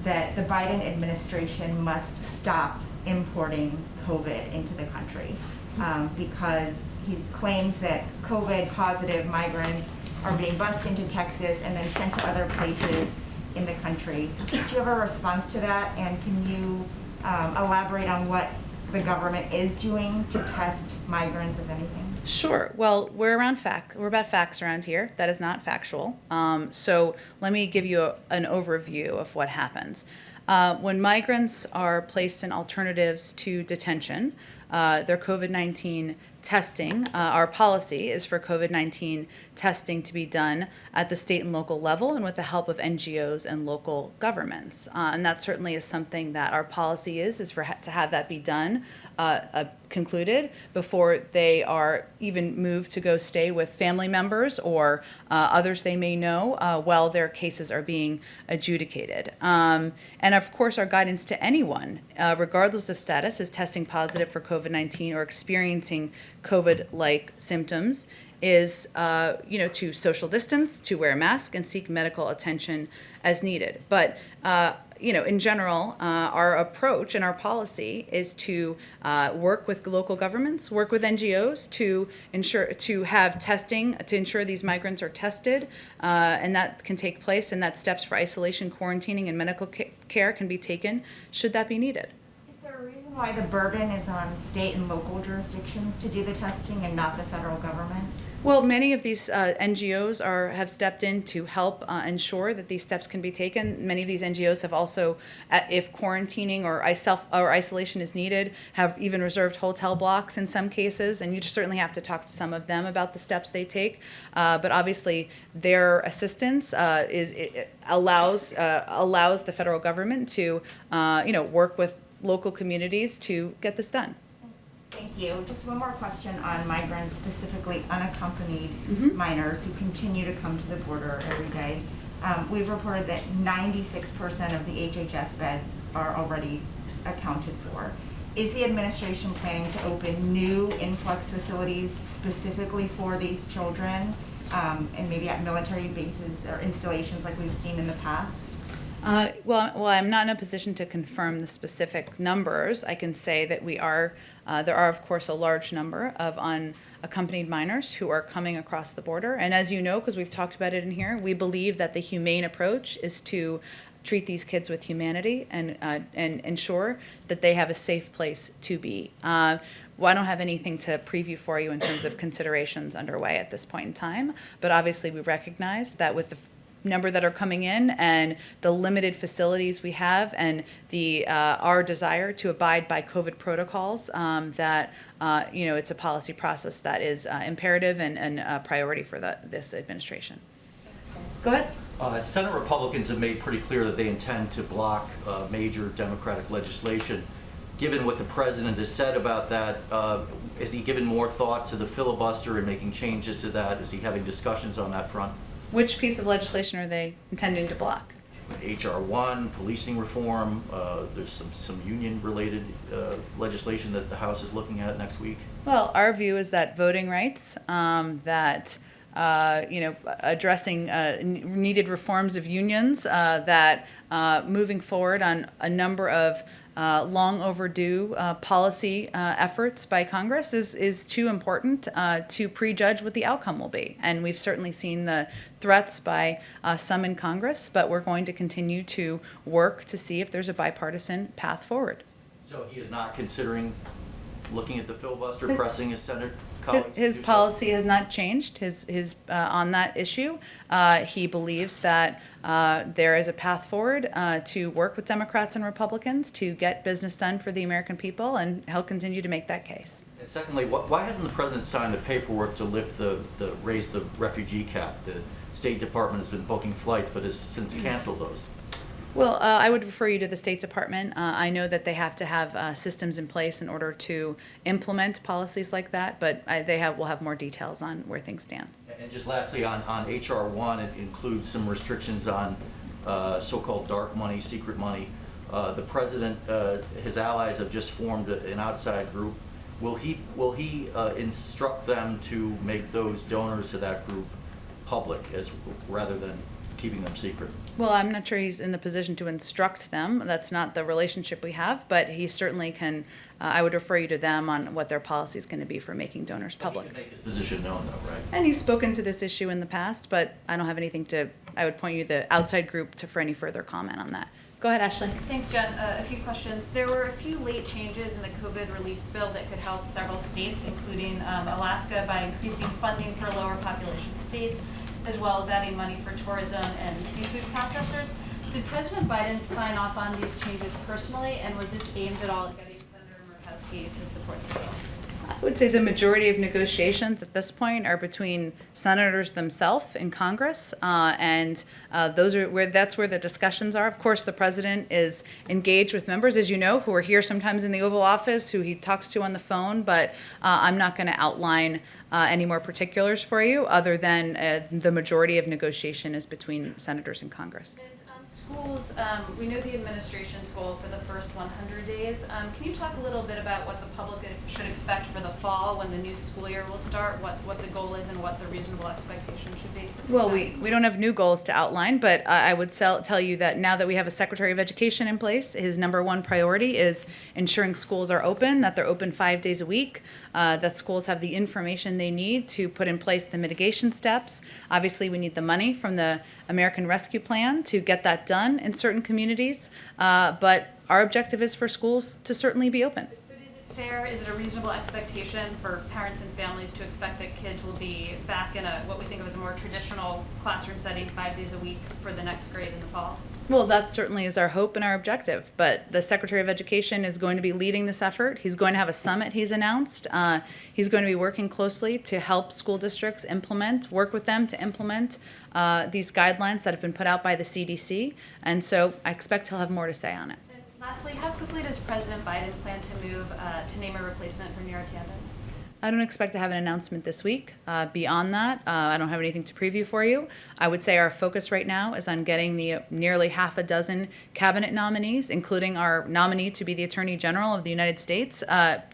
that the Biden administration must stop importing COVID into the country because he claims that COVID positive migrants are being bused into Texas and then sent to other places in the country. Do you have a response to that? And can you elaborate on what the government is doing to test migrants, if anything? Sure. Well, we're about facts around here. That is not factual. So let me give you an overview of what happens. When migrants are placed in alternatives to detention, their COVID-19 testing, our policy is for COVID-19 testing to be done at the state and local level and with the help of NGOs and local governments. And that certainly is something that our policy is to have that be done, concluded before they are even moved to go stay with family members or others they may know while their cases are being adjudicated. And of course, our guidance to anyone, regardless of status, is testing positive for COVID-19 or experiencing COVID-like symptoms is, to social distance, to wear a mask, and seek medical attention as needed. But, in general, our approach and our policy is to work with local governments, work with NGOs to have testing, to ensure these migrants are tested, and that can take place, and that steps for isolation, quarantining, and medical care can be taken should that be needed. Is there a reason why the burden is on state and local jurisdictions to do the testing and not the federal government? Well, many of these NGOs have stepped in to help ensure that these steps can be taken. Many of these NGOs have also, if quarantining or isolation is needed, have even reserved hotel blocks in some cases, and you just certainly have to talk to some of them about the steps they take. But obviously, their assistance allows the federal government to, work with local communities to get this done. Thank you. Just one more question on migrants, specifically unaccompanied minors who continue to come to the border every day. We've reported that 96% of the HHS beds are already accounted for. Is the administration planning to open new influx facilities specifically for these children, and maybe at military bases or installations like we've seen in the past? Well, I'm not in a position to confirm the specific numbers. I can say that there are, of course, a large number of unaccompanied minors who are coming across the border. And as you know, because we've talked about it in here, we believe that the humane approach is to treat these kids with humanity and ensure that they have a safe place to be. Well, I don't have anything to preview for you in terms of considerations underway at this point in time, but obviously we recognize that with the number that are coming in and the limited facilities we have and our desire to abide by COVID protocols, that it's a policy process that is imperative and a priority for this administration. Go ahead. Senate Republicans have made pretty clear that they intend to block major Democratic legislation. Given what the president has said about that, has he given more thought to the filibuster and making changes to that? Is he having discussions on that front? Which piece of legislation are they intending to block? HR 1, policing reform, there's some union-related legislation that the House is looking at next week. Well, our view is that voting rights, addressing needed reforms of unions, that moving forward on a number of long overdue policy efforts by Congress is too important to prejudge what the outcome will be. And we've certainly seen the threats by some in Congress, but we're going to continue to work to see if there's a bipartisan path forward. So he is not considering looking at the filibuster, pressing his Senate colleagues? His policy has not changed his on that issue. He believes that there is a path forward to work with Democrats and Republicans to get business done for the American people, and he'll continue to make that case. And secondly, why hasn't the president signed the paperwork to lift raise the refugee cap? The State Department has been booking flights, but has since canceled those. Well, I would refer you to the State Department. I know that they have to have systems in place in order to implement policies like that, but will have more details on where things stand. And just lastly, on HR 1, it includes some restrictions on so-called dark money, secret money. The president, his allies have just formed an outside group. Will he instruct them to make those donors to that group public rather than keeping them secret? Well, I'm not sure he's in the position to instruct them. That's not the relationship we have, but he certainly can. I would refer you to them on what their policy is going to be for making donors public. He can make his position known, though, right? And he's spoken to this issue in the past, but I don't have anything to I would point you to the outside group for any further comment on that. Go ahead, Ashley. Thanks, Jen. A few questions. There were a few late changes in the COVID relief bill that could help several states, including Alaska, by increasing funding for lower population states, as well as adding money for tourism and seafood processors. Did President Biden sign off on these changes personally, and was this aimed at all at getting Senator Murkowski to support the bill? I would say the majority of negotiations at this point are between senators themselves in Congress, and that's where the discussions are. Of course, the president is engaged with members, as you know, who are here sometimes in the Oval Office, who he talks to on the phone, but I'm not going to outline any more particulars for you other than the majority of negotiation is between senators in Congress. Schools, we know the administration's goal for the first 100 days. Can you talk a little bit about what the public should expect for the fall when the new school year will start, what the goal is and what the reasonable expectation should be? Well, we don't have new goals to outline, but I would tell you that now that we have a Secretary of Education in place, his number one priority is ensuring schools are open, that they're open 5 days a week, that schools have the information they need to put in place the mitigation steps. Obviously, we need the money from the American Rescue Plan to get that done in certain communities, but our objective is for schools to certainly be open. But is it fair, is it a reasonable expectation for parents and families to expect that kids will be back in what we think of as a more traditional classroom setting 5 days a week for the next grade in the fall? Well, that certainly is our hope and our objective, but the Secretary of Education is going to be leading this effort. He's going to have a summit he's announced. He's going to be working closely to help school districts work with them to implement these guidelines that have been put out by the CDC, and so I expect he'll have more to say on it. And lastly, how quickly does President Biden plan to move to name a replacement for Neera Tanden? I don't expect to have an announcement this week. Beyond that, I don't have anything to preview for you. I would say our focus right now is on getting the nearly half a dozen cabinet nominees, including our nominee to be the Attorney General of the United States,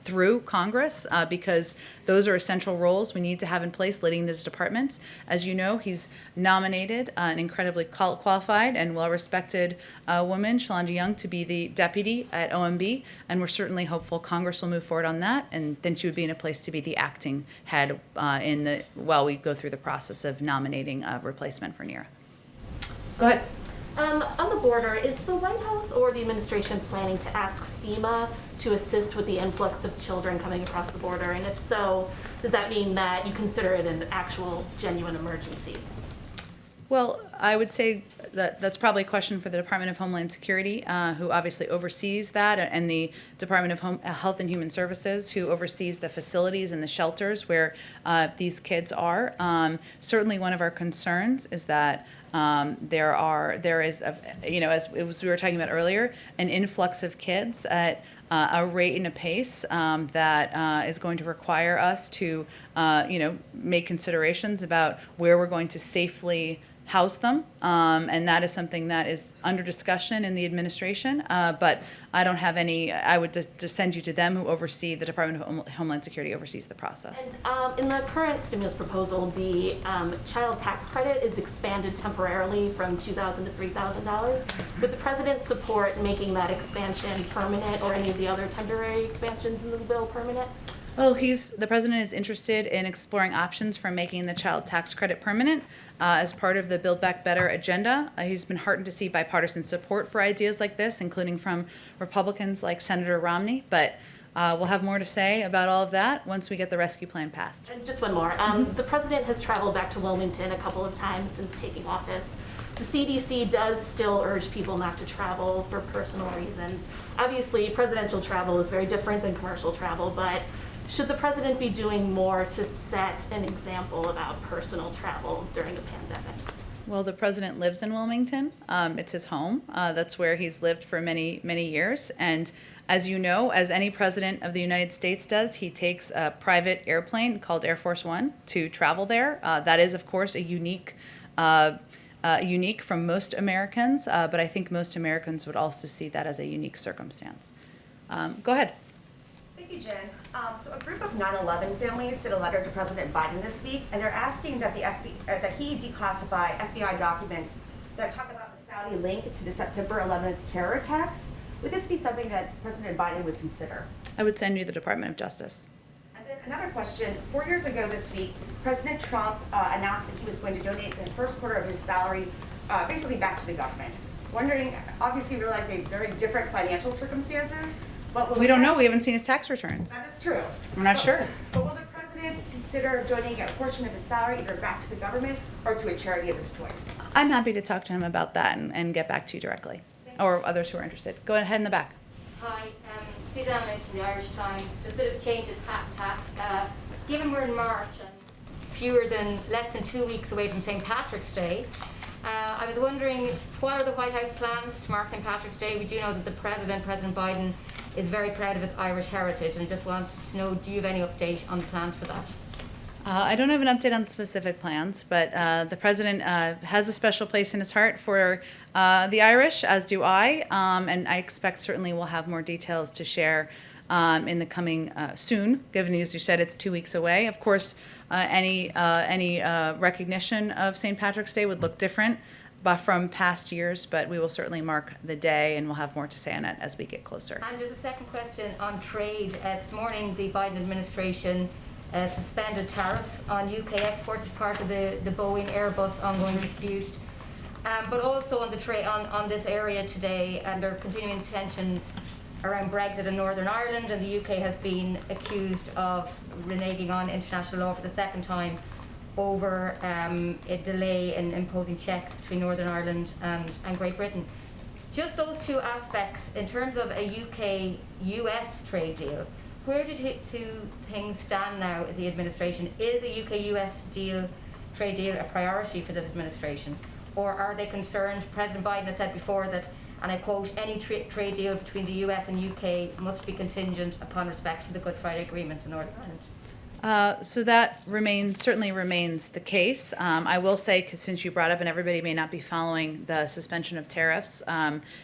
through Congress, because those are essential roles we need to have in place leading these departments. As you know, he's nominated an incredibly qualified and well-respected woman, Shalanda Young, to be the deputy at OMB, and we're certainly hopeful Congress will move forward on that, and then she would be in a place to be the acting head while we go through the process of nominating a replacement for Neera. Go ahead. On the border, is the White House or the administration planning to ask FEMA to assist with the influx of children coming across the border? And if so, does that mean that you consider it an actual, genuine emergency? Well, I would say that that's probably a question for the Department of Homeland Security, who obviously oversees that, and the Department of Health and Human Services, who oversees the facilities and the shelters where these kids are. Certainly one of our concerns is that there is, as we were talking about earlier, an influx of kids at a rate and a pace that is going to require us to, make considerations about where we're going to safely house them, and that is something that is under discussion in the administration, but I don't have any. I would just send you to them, who oversee the Department of Homeland Security, oversees the process. And in the current stimulus proposal, the child tax credit is expanded temporarily from $2,000 to $3,000. Would the president support making that expansion permanent, or any of the other temporary expansions in the bill permanent? Well, the president is interested in exploring options for making the child tax credit permanent as part of the Build Back Better agenda. He's been heartened to see bipartisan support for ideas like this, including from Republicans like Senator Romney. But we'll have more to say about all of that once we get the rescue plan passed. And just one more. The president has traveled back to Wilmington a couple of times since taking office. The CDC does still urge people not to travel for personal reasons. Obviously, presidential travel is very different than commercial travel, but should the president be doing more to set an example about personal travel during the pandemic? Well, the president lives in Wilmington. It's his home. That's where he's lived for many, many years. And as you know, as any president of the United States does, he takes a private airplane called Air Force One to travel there. That is, of course, a unique from most Americans, but I think most Americans would also see that as a unique circumstance. Go ahead. Thank you, Jen. So a group of 9/11 families sent a letter to President Biden this week, and they're asking that that he declassify FBI documents that talk about the Saudi link to the September 11th terror attacks. Would this be something that President Biden would consider? I would send you the Department of Justice. And then another question. 4 years ago this week, President Trump announced that he was going to donate the first quarter of his salary basically back to the government. Wondering, obviously realize they have very different financial circumstances, but will We don't know. We haven't seen his tax returns. That is true. We're not sure. But will the president consider donating a portion of his salary either back to the government or to a charity of his choice? I'm happy to talk to him about that and get back to you directly, or others who are interested. Go ahead in the back. Hi, Sue Donnelly from the Irish Times. Just a bit of change of tack. Given we're in March and less than 2 weeks away from St. Patrick's Day, I was wondering, what are the White House plans to mark St. Patrick's Day? We do know that the President Biden, is very proud of his Irish heritage, and just wanted to know, do you have any update on the plans for that? I don't have an update on specific plans, but the president has a special place in his heart for the Irish, as do I, and I expect certainly we'll have more details to share in the coming soon, given as you said it's 2 weeks away. Of course, any recognition of St. Patrick's Day would look different but from past years, but we will certainly mark the day and we'll have more to say on it as we get closer. And just a second question on trade. This morning, the Biden administration suspended tariffs on UK exports as part of the Boeing Airbus ongoing dispute. But also on the on this area today, and there are continuing tensions around Brexit in Northern Ireland, and the UK has been accused of reneging on international law for the second time over a delay in imposing checks between Northern Ireland and Great Britain. Just those two aspects, in terms of a UK-US trade deal, where do things stand now at the administration? Is a UK-US trade deal a priority for this administration? Or are they concerned? President Biden has said before that, and I quote, any trade deal between the US and UK must be contingent upon respect for the Good Friday Agreement in Northern Ireland. So that certainly remains the case. I will say, 'cause since you brought up, and everybody may not be following the suspension of tariffs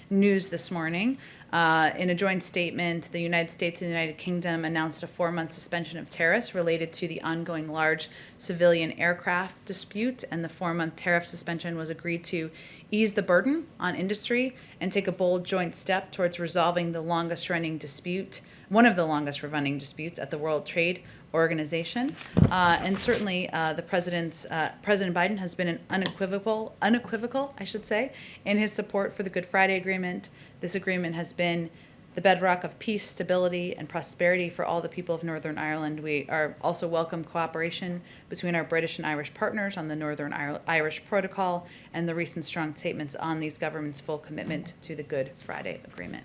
news this morning, in a joint statement, the United States and the United Kingdom announced a 4-month suspension of tariffs related to the ongoing large civilian aircraft dispute, and the 4-month tariff suspension was agreed to ease the burden on industry and take a bold joint step towards resolving the longest-running dispute, one of the longest-running disputes at the World Trade Organization. And certainly President Biden has been an unequivocal, I should say, in his support for the Good Friday Agreement. This agreement has been the bedrock of peace, stability, and prosperity for all the people of Northern Ireland. We are also welcome cooperation between our British and Irish partners on the Northern Irish Protocol and the recent strong statements on these governments' full commitment to the Good Friday Agreement.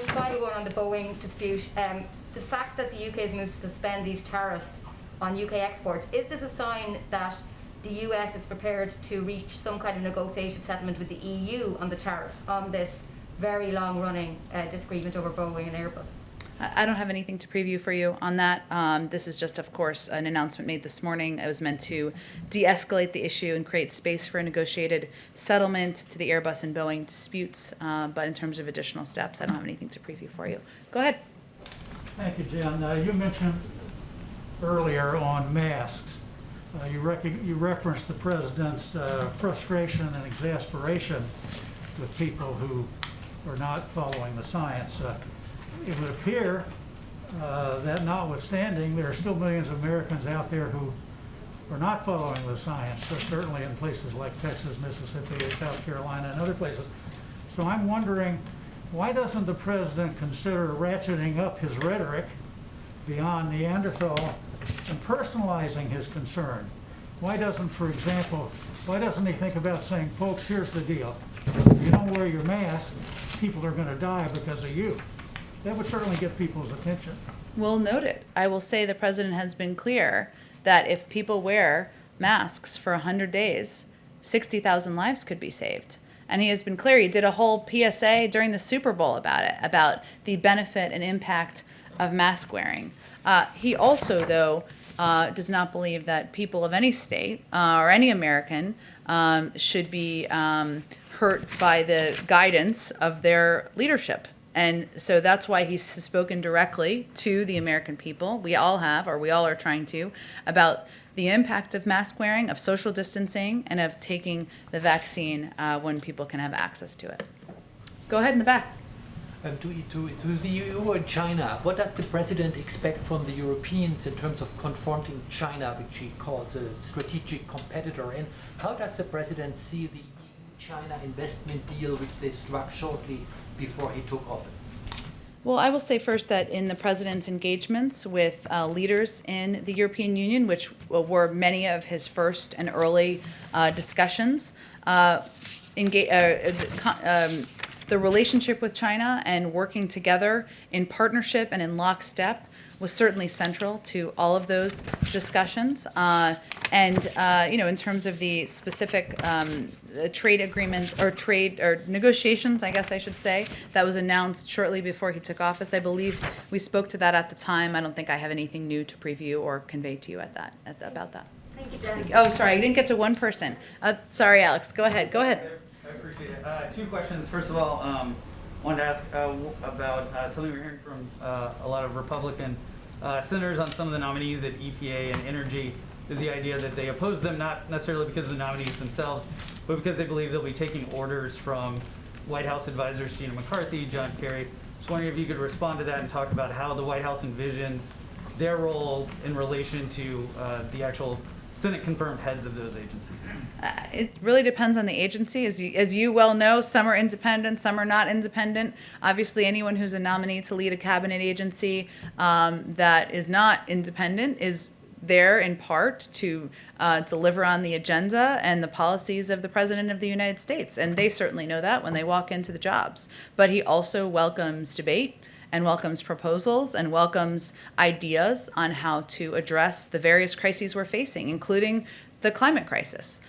Final one on the Boeing dispute. The fact that the UK has moved to suspend these tariffs on UK exports, is this a sign that the US is prepared to reach some kind of negotiation settlement with the EU on the tariffs on this very long-running disagreement over Boeing and Airbus? I don't have anything to preview for you on that. This is just, of course, an announcement made this morning. It was meant to de-escalate the issue and create space for a negotiated settlement to the Airbus and Boeing disputes. But in terms of additional steps, I don't have anything to preview for you. Go ahead. Thank you, Jen. You mentioned earlier on masks. You referenced the president's frustration and exasperation with people who are not following the science. It would appear that notwithstanding, there are still millions of Americans out there who are not following the science, certainly in places like Texas, Mississippi, South Carolina, and other places. So I'm wondering, why doesn't the president consider ratcheting up his rhetoric beyond Neanderthal and personalizing his concern? Why doesn't he think about saying, folks, here's the deal. If you don't wear your mask, people are going to die because of you. That would certainly get people's attention. Well noted. I will say the president has been clear that if people wear masks for 100 days, 60,000 lives could be saved. And he has been clear. He did a whole PSA during the Super Bowl about it, about the benefit and impact of mask wearing. He also, though, does not believe that people of any state or any American should be hurt by the guidance of their leadership. And so that's why he's spoken directly to the American people. We all are trying to, about the impact of mask wearing, of social distancing, and of taking the vaccine when people can have access to it. Go ahead in the back. To the EU and China, what does the president expect from the Europeans in terms of confronting China, which he calls a strategic competitor? And how does the president see the EU China investment deal which they struck shortly before he took office? Well, I will say first that in the president's engagements with leaders in the European Union, which were many of his first and early discussions, the relationship with China and working together in partnership and in lockstep was certainly central to all of those discussions. In terms of the specific trade agreement or negotiations, I guess I should say, that was announced shortly before he took office, I believe we spoke to that at the time. I don't think I have anything new to preview or convey to you about that. Thank you, Jen. Oh, sorry, I didn't get to one person. Sorry, Alex, go ahead. I appreciate it. Two questions. First of all, wanted to ask about something we're hearing from a lot of Republican senators on some of the nominees at EPA and Energy is the idea that they oppose them not necessarily because of the nominees themselves, but because they believe they'll be taking orders from White House advisors Gina McCarthy, John Kerry. Just wondering if you could respond to that and talk about how the White House envisions their role in relation to the actual Senate-confirmed heads of those agencies. It really depends on the agency. As you well know, some are independent, some are not independent. Obviously, anyone who's a nominee to lead a cabinet agency that is not independent is there in part to deliver on the agenda and the policies of the President of the United States. And they certainly know that when they walk into the jobs. But he also welcomes debate and welcomes proposals and welcomes ideas on how to address the various crises we're facing, including the climate crisis.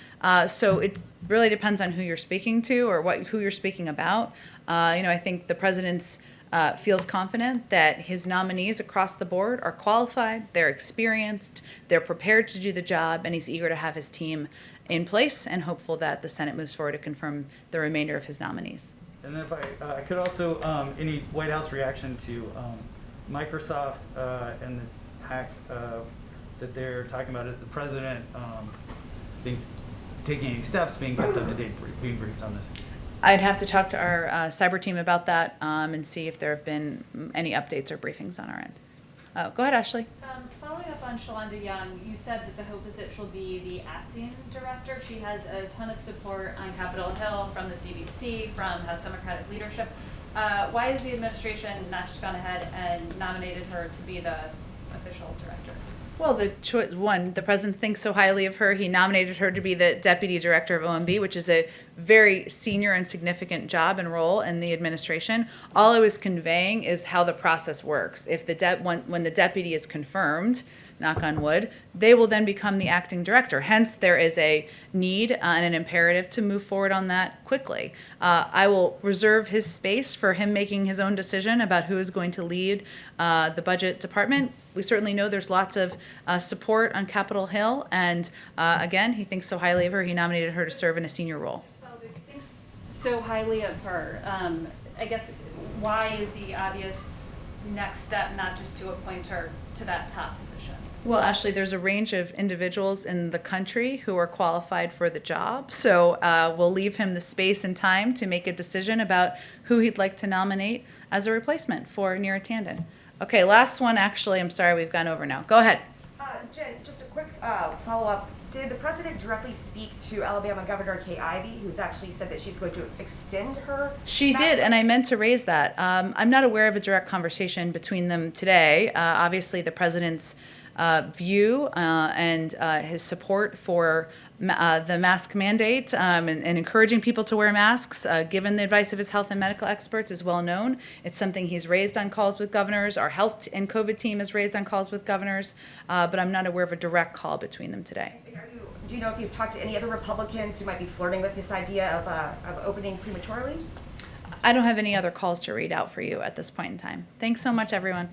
So it really depends on who you're speaking to or who you're speaking about. I think the president's feels confident that his nominees across the board are qualified, they're experienced, they're prepared to do the job, and he's eager to have his team in place and hopeful that the Senate moves forward to confirm the remainder of his nominees. And then if I could also, any White House reaction to Microsoft and this hack that they're talking about, is the president taking any steps, being kept up to date, being briefed on this? I'd have to talk to our cyber team about that and see if there have been any updates or briefings on our end. Go ahead, Ashley. Following up on Shalonda Young, you said that the hope is that she'll be the acting director. She has a ton of support on Capitol Hill from the CDC, from House Democratic leadership. Why has the administration not just gone ahead and nominated her to be the official director? Well, the president thinks so highly of her. He nominated her to be the deputy director of OMB, which is a very senior and significant job and role in the administration. All I was conveying is how the process works. If when the deputy is confirmed, knock on wood, they will then become the acting director. Hence, there is a need and an imperative to move forward on that quickly. I will reserve his space for him making his own decision about who is going to lead the budget department. We certainly know there's lots of support on Capitol Hill, and again, he thinks so highly of her, he nominated her to serve in a senior role. Well, he thinks so highly of her. I guess, why is the obvious next step not just to appoint her to that top position? Well, Ashley, there's a range of individuals in the country who are qualified for the job, so we'll leave him the space and time to make a decision about who he'd like to nominate as a replacement for Neera Tanden. Okay, last one, actually. I'm sorry, we've gone over now. Go ahead. Jen, just a quick follow-up. Did the president directly speak to Alabama Governor Kay Ivey, who's actually said that she's going to extend her? She did, and I meant to raise that. I'm not aware of a direct conversation between them today. Obviously, the president's view and his support for the mask mandate and encouraging people to wear masks, given the advice of his health and medical experts, is well known. It's something he's raised on calls with governors. Our health and COVID team has raised on calls with governors, but I'm not aware of a direct call between them today. Do you know if he's talked to any other Republicans who might be flirting with this idea of opening prematurely? I don't have any other calls to read out for you at this point in time. Thanks so much, everyone.